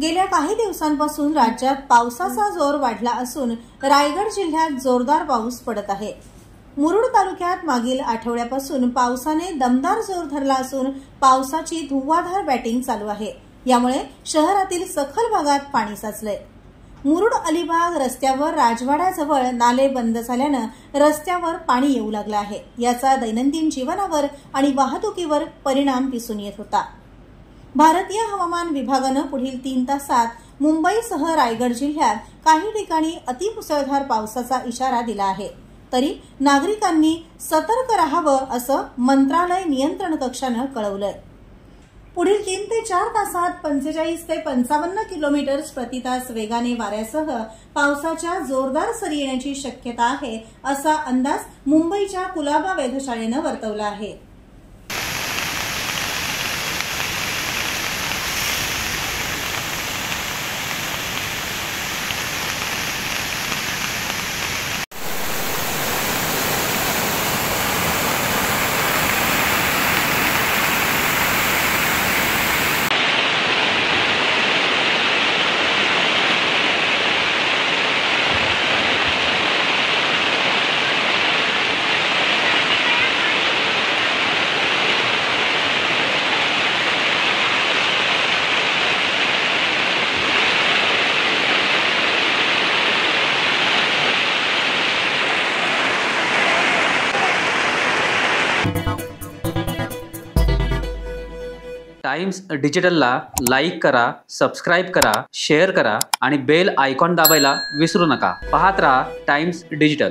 गेल्या काही दिवसांपासून राज्यात पावसाचा जोर वाढला असून रायगड जिल्ह्यात जोरदार पाऊस पडत आहे। मुरुड तालुक्यात मागील आठवड्यापासून पावसाने दमदार जोर धरला असून पावसाची धुव्वाधार बॅटिंग चालू आहे। यामुळे शहरातील सखल भागात पाणी साचले। मुरुड अलिबाग रस्त्यावर राजवाड्याजवळ नाले बंद झाल्याने रस्त्यावर पाणी येऊ लागले आहे। याचा दैनंदिन जीवनावर आणि वाहतुकीवर परिणाम दिसून येत होता। भारतीय हवामान विभागाने पुढील 3 तासात मुंबईसह रायगड जिल्ह्यात काही ठिकाणी अतिमुसळधार पावसाचा इशारा दिला आहे। तरी नागरिकांनी सतर्क राहावं असं मंत्रालय नियंत्रण कक्षाने कळवलंय। पुढील 3 ते 4 तासात 45 ते 55 किलोमीटर प्रति तास वेगाने वाऱ्यासह पावसाच्या जोरदार सरी येण्याची शक्यता आहे, असा अंदाज मुंबईच्या कुलाबा वेधशाळेने वर्तवला आहे। टाइम्स डिजिटलला लाईक करा, सबस्क्राइब करा, शेअर करा आणि बेल आयकॉन दाबायला विसरू नका। पाहत रहा टाइम्स डिजिटल।